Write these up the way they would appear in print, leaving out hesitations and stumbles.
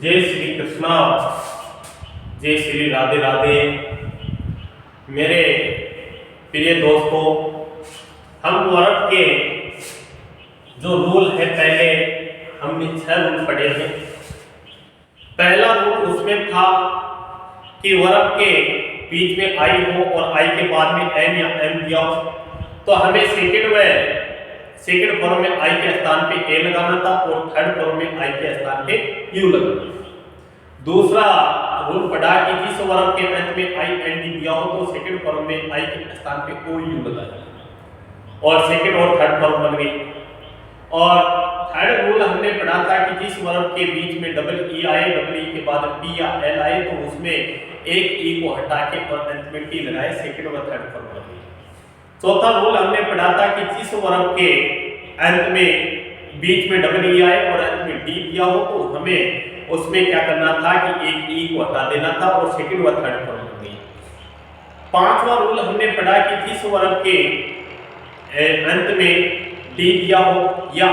जय श्री कृष्णा, जय श्री राधे राधे। मेरे प्रिय दोस्तों, हम वर्ग के जो रूल है, पहले हमने 6 रूल पढ़े हैं। पहला रूल उसमें था कि वर्ग के बीच में आई हो और आई के बाद में एन या एम दिया हो, तो हमें सेकंड फॉर्म में आई के स्थान पे ए लगाना था और थर्ड फॉर्म में आई के स्थान पे यू लगाना था। दूसरा रूल पढ़ा कि जिस वर्ग के अंत में आई एन डी दिया हो तो सेकंड फॉर्म में आई के स्थान पे ओ यू लगाना, और सेकंड और थर्ड फॉर्म बन गई। और थर्ड रूल हमने पढ़ा था कि जिस वर्ग के बीच में डबल ई आए, डबल ई के बाद टी या एल आए, तो उसमें एक ई को हटा के और अंत में टी लगाए, सेकंड और थर्ड फॉर्म बन गई। चौथा रूल हमने पढ़ा था कि जिस वर्ग के अंत में बीच में डबल ई आए और अंत में डी दिया हो, तो हमें उसमें क्या करना था कि एक ई को हटा देना था और सेकंड व थर्ड फॉर्म बन गई। पांचवा रूल हमने पढ़ा कि जिस वर्ग के अंत में डी दिया हो या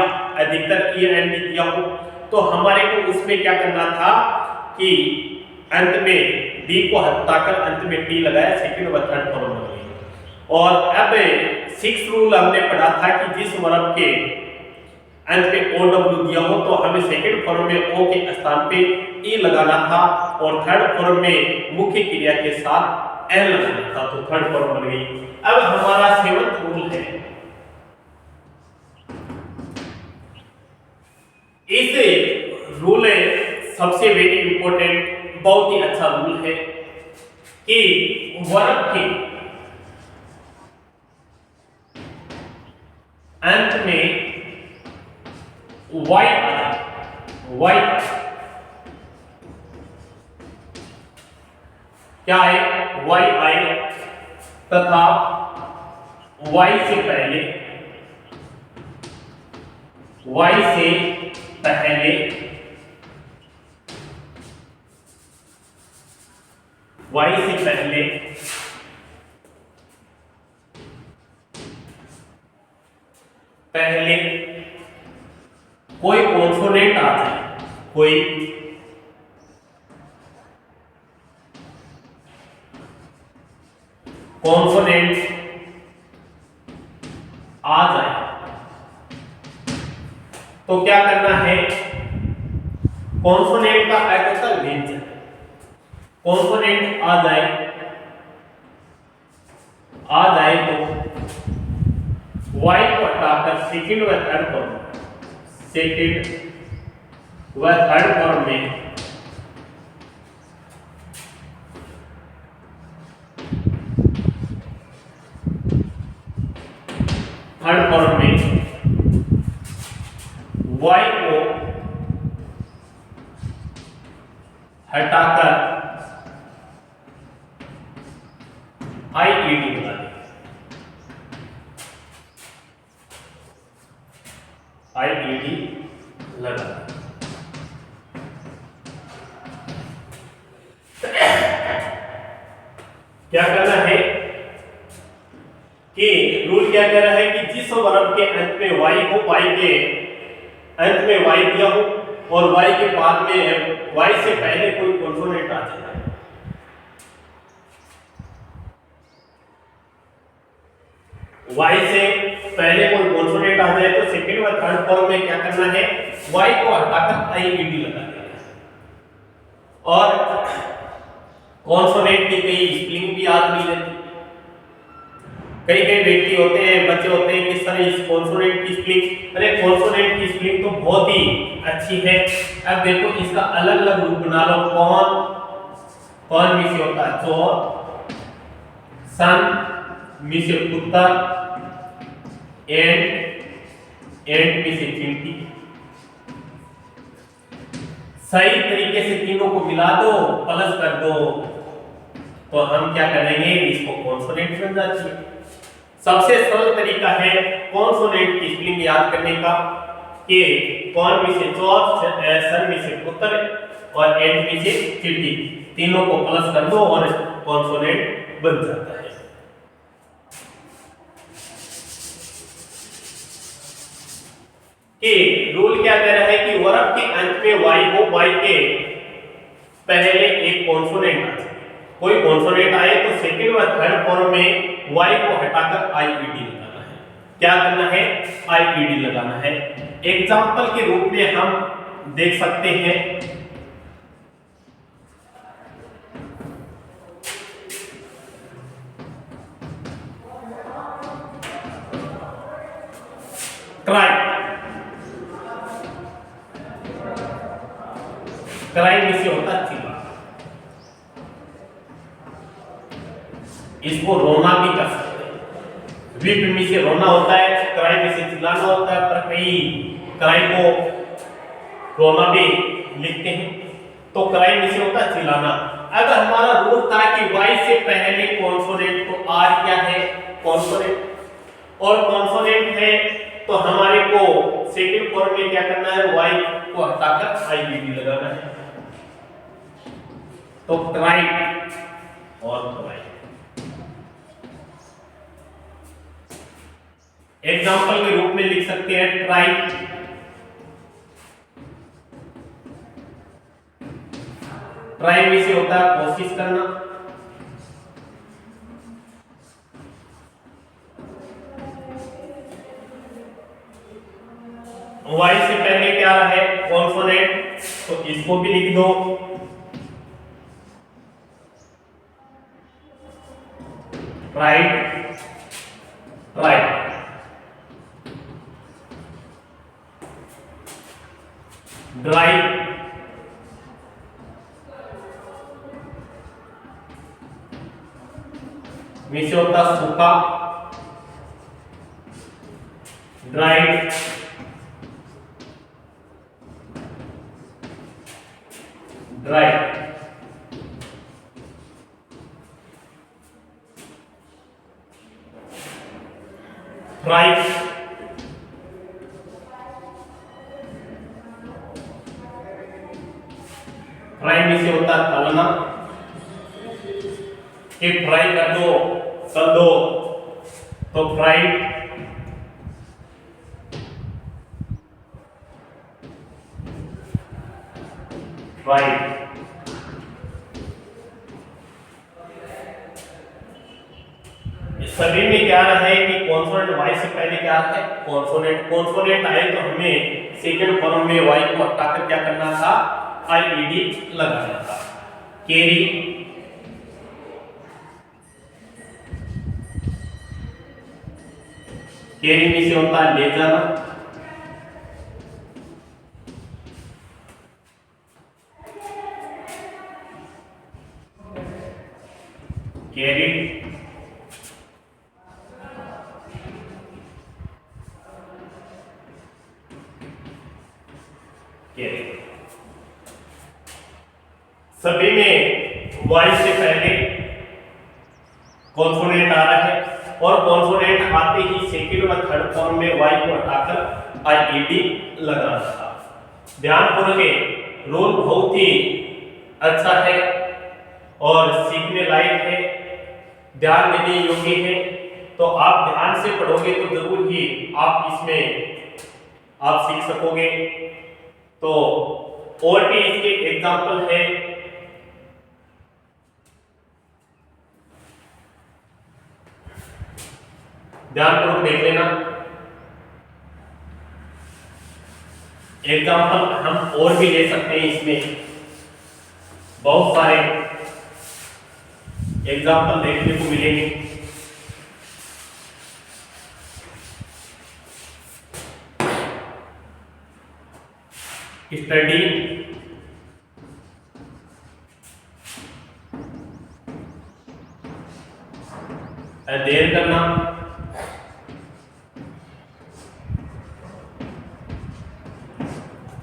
अधिकतर ई एन डी दिया हो, तो हमारे को उसमें क्या करना था कि अंत में डी को हटाकर अंत में टी लगाया, सेकंड व थर्ड फॉर्म बन गई। और अब 6 रूल हमने पढ़ा था कि जिस वर्ग के अंत में ओ डब्ल्यू दिया हो, तो हमें सेकंड फॉर्म में ओ के स्थान पे ई लगाना था और थर्ड फॉर्म में मुख्य क्रिया के साथ एन लगाना था, तो थर्ड फॉर्म बन गई। अब हमारा 7वां रूल है, इस रूल सबसे वेरी इंपॉर्टेंट, बहुत ही अच्छा रूल है कि वर्ग के अंत में वाई क्या है, वाई आए तथा वाई से पहले कोई कॉन्सोनेंट आ जाए, कोई कॉन्सोनेंट आ जाए, तो क्या करना है, कॉन्सोनेंट का एक होता है व्यंजन, कॉन्सोनेंट आ जाए तो y को हटाकर सेकंड व थर्ड फॉर्म में y को हटाकर आई ई डी लगा दें, IED लगा। क्या करना है कि रूल क्या कह रहा है कि जिस वर्ग के अंत में y हो, y के अंत में y दिया हो और y के बाद में y से पहले कोई कॉन्सोनेंट आ जाए, y से पहले कोई कॉन्सोनेंट आ जाए, तो सेकंड व थर्ड फॉर्म में क्या करना है, y को हटाकर IED लगा देना। और कॉन्सोनेंट की कई स्पेलिंग भी याद नहीं रहती, कई व्यक्ति होते हैं, बच्चे होते हैं कि सर इस कॉन्सोनेंट की स्पेलिंग, अरे कॉन्सोनेंट की स्पेलिंग तो बहुत ही अच्छी है। अब देखो इसका अलग अलग रूप बना लो, कौन में से होता है चोर, सन में से कुत्ता, एंड में से चिंटी। सही तरीके से तीनों को मिला दो, प्लस कर दो, तो हम क्या करेंगे, इसको कॉन्सोनेंट बन जाती है। सबसे सरल तरीका है कॉन्सोनेंट की स्पेलिंग याद करने का कि कौन में से चोर, सन में से पुत्र और एंड में से चिंटी, तीनों को प्लस कर दो और कॉन्सोनेंट बन जाता है। कि रूल क्या कह रहा है कि वर्ग के अंत में y हो, y के पहले एक कॉन्सोनेंट आ जाए, कोई कॉन्सोनेंट आए तो सेकंड व थर्ड फॉर्म में वाई को हटाकर आईईडी लगाना है। क्या करना है? आईईडी लगाना है। एग्जाम्पल के रूप में हम देख सकते हैं, क्राइम इसे होता है चिल्लाना, इसको रोना भी कर सकते हैं। वीप में से रोना होता है, क्राइम में से चिल्लाना होता है, पर कई क्राइम को रोना भी लिखते हैं। तो क्राइम में से होता है चिल्लाना। अगर हमारा रूल था कि वाई से पहले कॉन्सोनेंट, तो आर क्या है? कॉन्सोनेंट, और कॉन्सोनेंट है तो हमारे को सेकंड फॉर्म में क्या करना है? वाई को हटाकर आईईडी लगाना है। तो क्राइम और क्राइम। एग्जाम्पल के रूप में लिख सकते हैं ट्राई, ट्राई में से होता है कोशिश करना, वाई से पहले क्या है? कॉन्सोनेंट, तो इसको भी लिख दो। राइट, राइट, ड्राई, में से होता सूखा, ड्राइड, ड्राई, फ्राई, फ्राई में से होता है तलना, कि फ्राई कर दो, तल दो, तो फ्राई, फ्राई। इस सभी में क्या है कि कॉन्सोनेंट वाई से पहले क्या है? कॉन्सोनेंट, कॉन्सोनेंट आए तो हमें सेकंड फॉर्म में वाई को हटाकर क्या करना था? आईईडी लगाना था। कैरी, कैरी में से होता है ले जाना, कैरी, कैरी। सभी में वाई से पहले कॉन्सोनेंट आ रहा है, और कॉन्सोनेंट आते ही सेकंड व थर्ड फॉर्म में वाई को हटाकर आईईडी लगाना था। ध्यानपूर्वक, रूल बहुत ही अच्छा है और सीखने लायक है, ध्यान देने योग्य है। तो आप ध्यान से पढ़ोगे तो जरूर ही आप इसमें आप सीख सकोगे। तो और भी इसके एग्जाम्पल है, ध्यानपूर्वक देख लेना। एग्जाम्पल हम और भी ले सकते हैं, इसमें बहुत सारे एग्जाम्पल देखने को मिलेंगे। स्टडी, देर करना,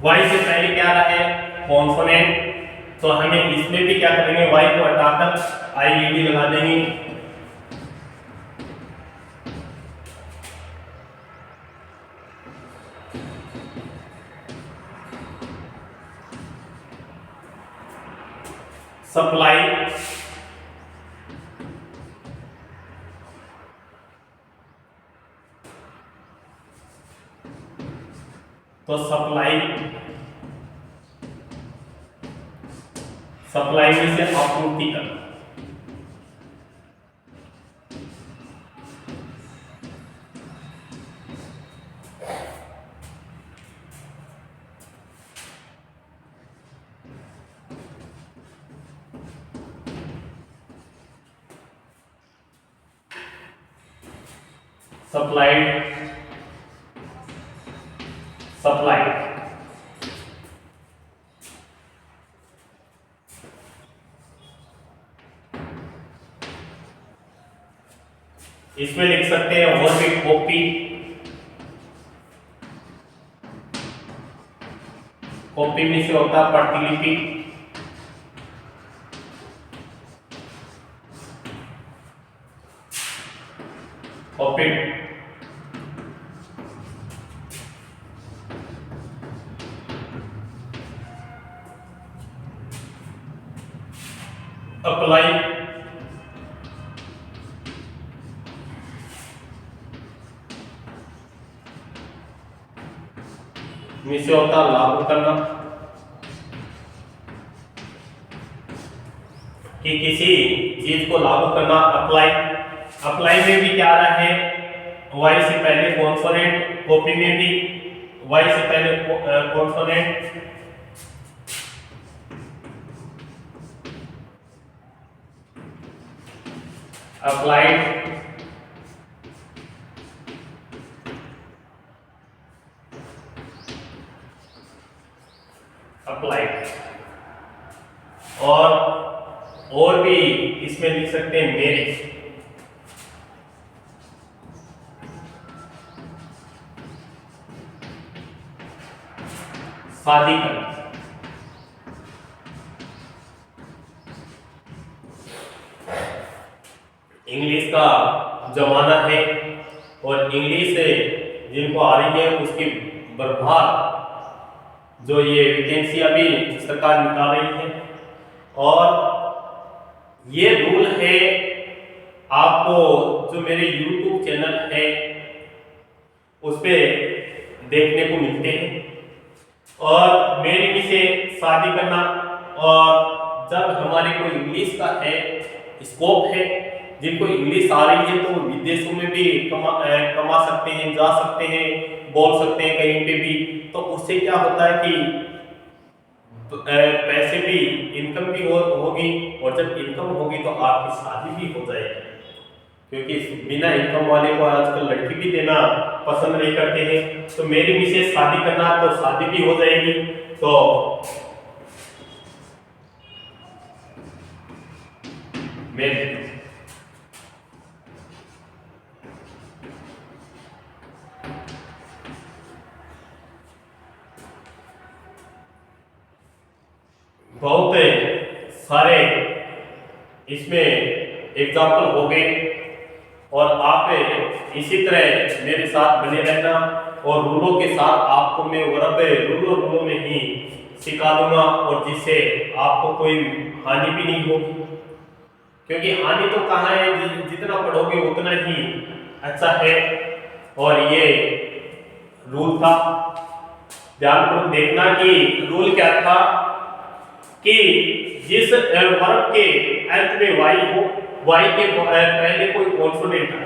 वाई से पहले क्या रहा है? कॉन्सोनेंट, तो हमें इसमें भी क्या करेंगे? वाई को हटाकर आईईडी लगा देंगे। सप्लाई, तो सप्लाई, सप्लाई में से आपूर्ति करना। Supplied, supplied. इसमें लिख सकते हैं और भी कॉपी, कॉपी में से होता है प्रतिलिपि, कॉपी। अप्लाई, से होता लागू करना, कि किसी चीज को लागू करना। अप्लाई, अप्लाई में भी क्या रहा है, वाई से पहले कॉन्सोनेंट, कॉपी में भी वाई से पहले कॉन्सोनेंट, अप्लाइड, अप्लाइड। और भी इसमें लिख सकते हैं मेरे, शादी करना। इंग्लिश का जमाना है और इंग्लिश से जिनको आ रही है उसकी बर्बाद जो ये वैकेंसी अभी सरकार निकाल रही है, और ये रूल है आपको जो मेरे YouTube चैनल है उस पे देखने को मिलते हैं। और मेरी से शादी करना, और जब हमारे को इंग्लिश का है स्कोप है, जिनको इंग्लिश आ रही है तो विदेशों में भी कमा सकते हैं, जा सकते हैं, बोल सकते हैं कहीं पे भी। तो उससे क्या होता है कि पैसे भी, इनकम भी होगी, और जब इनकम होगी तो आपकी शादी भी हो जाएगी, क्योंकि बिना इनकम वाले को आजकल लड़की भी देना पसंद नहीं करते हैं। तो मेरी मिसेज शादी करना तो शादी भी हो जाएगी। तो मैं बहुत सारे इसमें एग्जाम्पल हो गए, और आप इसी तरह मेरे साथ बने रहना, और रूलों के साथ आपको मैं रूलों में ही सिखा दूंगा, और जिससे आपको कोई हानि भी नहीं होगी, क्योंकि हानि तो कहाँ है, जितना पढ़ोगे उतना ही अच्छा है। और ये रूल था, ध्यानपूर्वक देखना कि रूल क्या था, कि जिस वर्ग के अंत में वाई हो, वाई के पहले कोई कॉन्सोनेंट आ,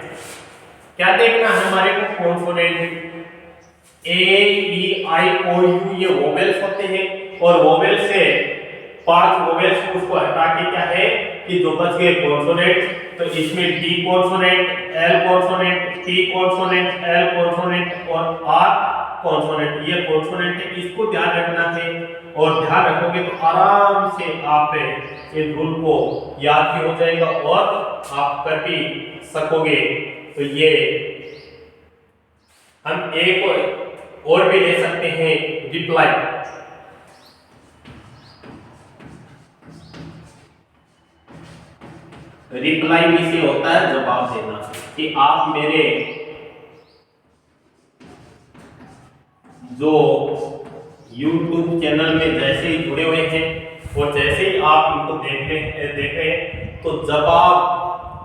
क्या देखना है हमारे को, consonant A E I O U, ये वोवेल्स होते हैं, और वोवेल से 5 वोवेल्स उसको हटा के क्या है कि जो बच गए कॉन्सोनेंट, तो इसमें D consonant, L consonant, T consonant, L consonant और आर कॉन्सोनेंट, ये कॉन्सोनेंट है, इसको ध्यान रखना है। और ध्यान रखोगे तो आराम से आप इस रूल को याद भी हो जाएगा और आप कर भी सकोगे। तो ये हम एक और भी ले सकते हैं, रिप्लाई। रिप्लाई में से होता है जवाब देना, कि आप मेरे जो YouTube चैनल में जैसे ही जुड़े हुए हैं और जैसे ही आप इनको देख रहे हैं, तो जवाब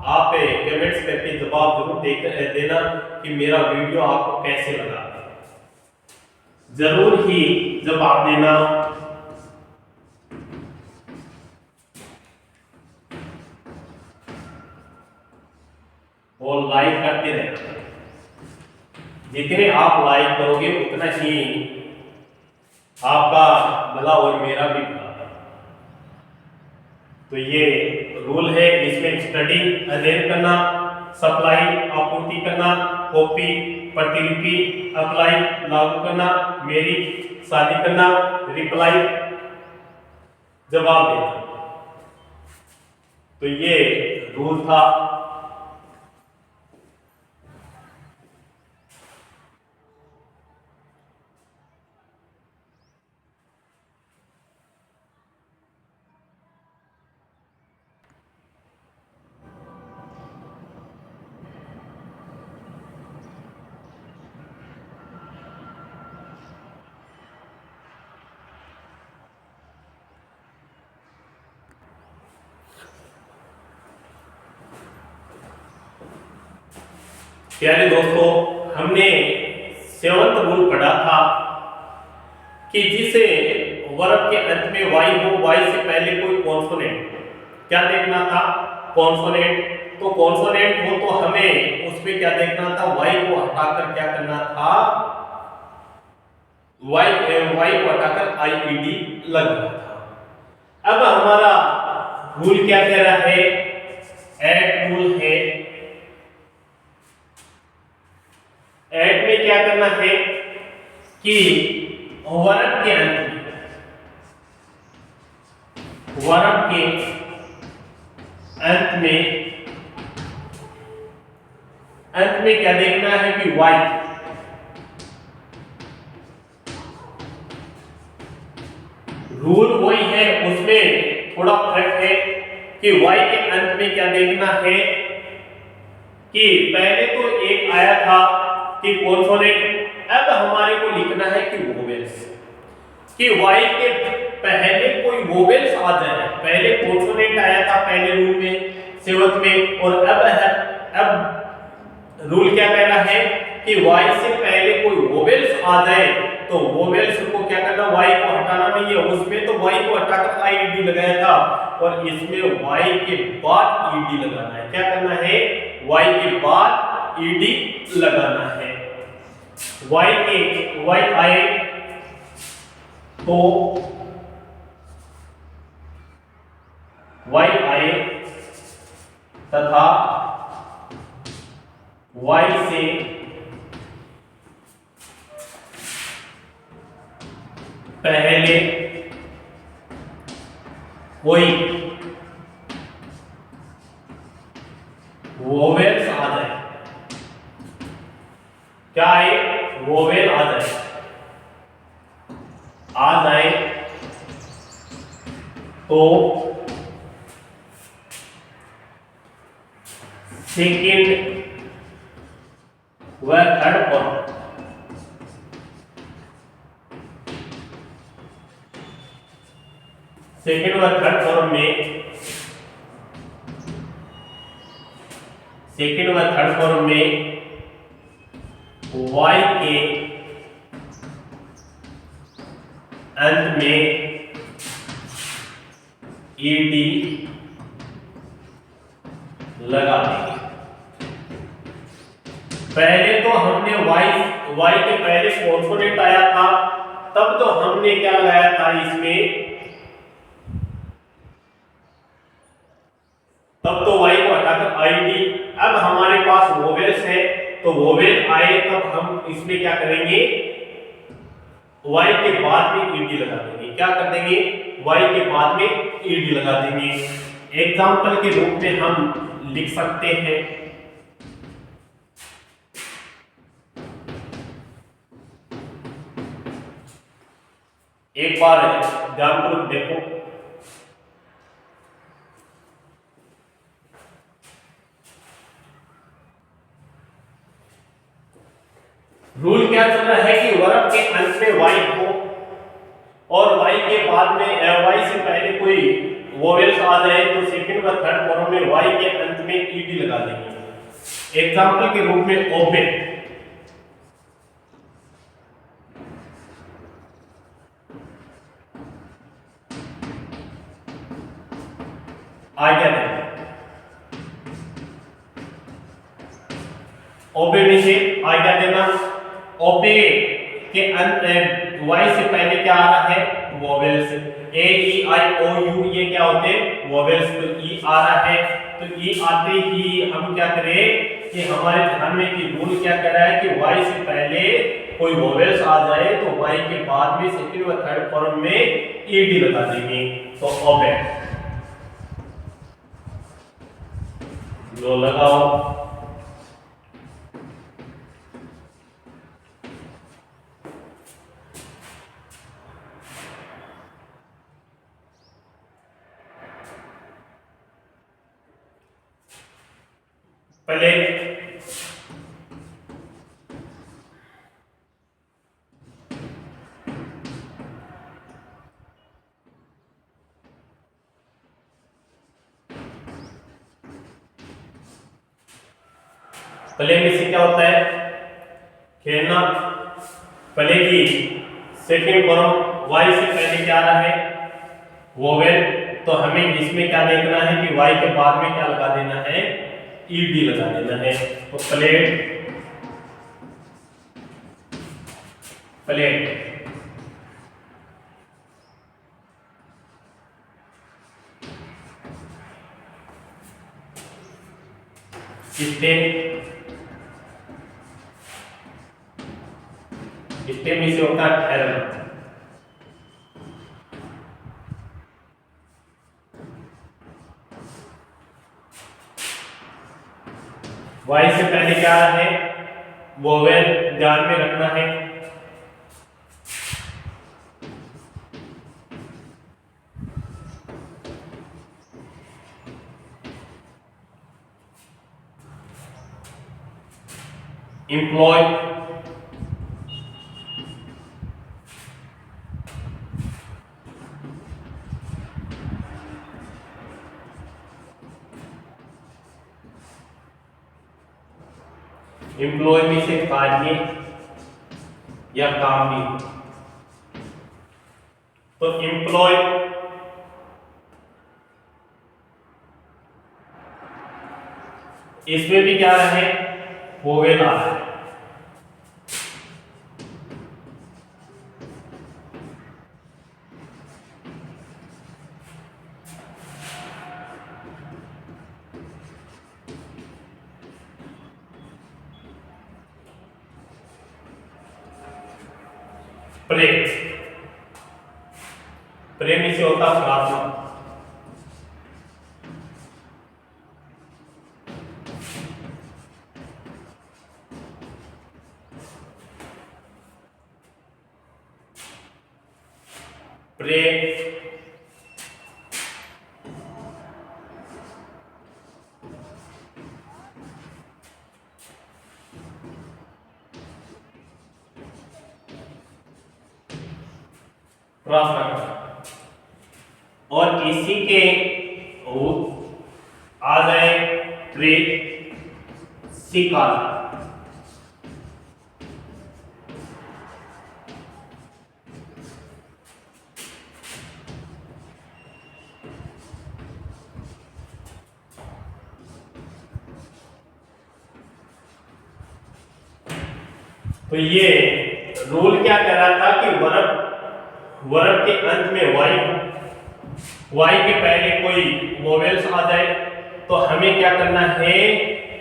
आप कमेंट्स करके जवाब जरूर देना कि मेरा वीडियो आपको कैसे लगा। जरूर ही जवाब देना। लाइक करते रहना। जितने आप लाइक करोगे उतना ही आपका भला और मेरा भी भला। तो ये रूल है, इसमें स्टडी अध्ययन करना, सप्लाई आपूर्ति करना, कॉपी प्रतिलिपि अप्लाई लागू करना, मेरी शादी करना, रिप्लाई जवाब देना। तो ये रूल था। प्यारे दोस्तों, हमने 7वां रूल पढ़ा था कि जिसे वर्ब के अंत में वाई हो, वाई से पहले कोई कॉन्सोनेंट, क्या देखना था? कॉन्सोनेंट। तो कॉन्सोनेंट हो तो हमें उसमें क्या देखना था? वाई को हटाकर क्या करना था? वाई को हटाकर आईईडी लगना था। अब हमारा रूल क्या कह रहा है? ऐड रूल है। ऐड में क्या करना है कि वर्ब के अंत में क्या देखना है कि वाई, रूल वही है, उसमें थोड़ा फर्क है कि वाई के अंत में क्या देखना है कि पहले तो एक आया था कि कॉन्सोनेंट, अब हमारे को लिखना है कि वोवेल्स, कि वाई के पहले कोई वोवेल्स आ जाए। पहले कॉन्सोनेंट आया था पहले रूल में, 7 में, और अब रूल क्या कह रहा है कि वाई से पहले कोई वोवेल्स आ जाए तो वोवेल्स को क्या करना? वाई को हटाना नहीं है। उसमें तो वाई को हटाकर आईडी लगाया था, और इसमें वाई के बाद ईडी लगाना है। क्या करना है? वाई के बाद ईडी लगाना है। वाई आए तो वाई आए तथा वाई से पहले कोई वोवेल्स आ जाए। क्या आए? वोवेल आ जाए तो सेकेंड व थर्ड फॉर्म, सेकेंड व थर्ड फॉर्म में वाई के अंत में ईडी लगा देंगे। पहले तो हमने वाई के पहले कॉन्सोनेंट आया था, तब तो हमने क्या लगाया था इसमें? तब तो वाई को हटाकर आईडी। अब हमारे पास वोवेल्स है, तो वोवेल आए तब हम इसमें क्या करेंगे? वाई के बाद में ईडी लगा देंगे। क्या कर देंगे? वाई के बाद में ईडी लगा देंगे। एग्जाम्पल के रूप में हम लिख सकते हैं, एक बार एग्जाम्पल देखो। रूल क्या चल रहा है कि वर्ब के अंत में वाई हो और वाई के बाद में वाई से पहले कोई वोवेल्स आ जाए तो सेकंड व थर्ड फॉर्म में वाई के अंत में ईडी लगा देंगे। एग्जाम्पल के रूप में ओपन, आज्ञा दें। ओपे में से आ क्या देना, ओपे के अंत वाई से पहले क्या आ रहा है, vowels. A E I O U ये क्या होते हैं, वोवेल्स। तो ई आ रहा है, तो ई आते ही हम क्या करें कि हमारे ध्यान में कि रूल क्या कह रहा है कि वाई से पहले कोई वोवेल्स आ जाए तो वाई के बाद में सेकंड व थर्ड फॉर्म में ईडी लगा देंगे। तो ओबे लो लगाओ। पहले प्ले में से क्या होता है, खेलना। प्ले की सेकंड फॉर्म वाई से पहले क्या आ रहा है, वोवेल। तो हमें इसमें क्या देखना है कि वाई के बाद में क्या लगा देना है, ईडी लगा देना है। तो प्लेट, प्लेट। स्टे में से होता है ठहरना। वाई से पहले क्या है, वोवेल, ध्यान में रखना है। एम्प्लॉय, एम्प्लॉय में से कार्य या काम भी। तो एम्प्लॉय इसमें भी क्या है, वोवेल आ रहा है। प्रे, प्रे में से होता प्रार्थना। प्रे, प्रार्थना करना। और इसी के आ गए प्रे, सिकाल। तो ये रूल क्या कह रहा था कि वर्ब के अंत में वाई के पहले कोई वोवेल्स आ जाए तो हमें क्या करना है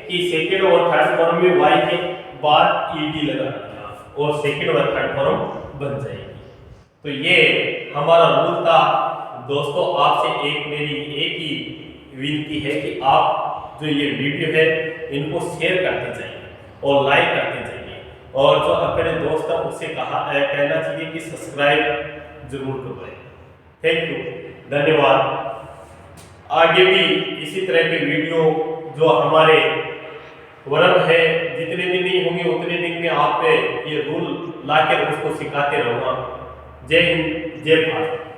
कि सेकंड और थर्ड फॉर्म में वाई के बाद ईडी लगा देना और सेकंड और थर्ड फॉर्म बन जाएगी। तो ये हमारा रूल था। दोस्तों, आपसे एक ही विनती है कि आप जो ये वीडियो है इनको शेयर करते जाइए और लाइक करते जाइए, और जो अपने दोस्त हैं उससे कहना चाहिए कि सब्सक्राइब जरूर करवाएं। थैंक यू, धन्यवाद। आगे भी इसी तरह के वीडियो जो हमारे वर्ब है जितने दिन नहीं होंगे उतने दिन में आप ये रूल लाकर उसको सिखाते रहूँगा। जय हिंद, जय भारत।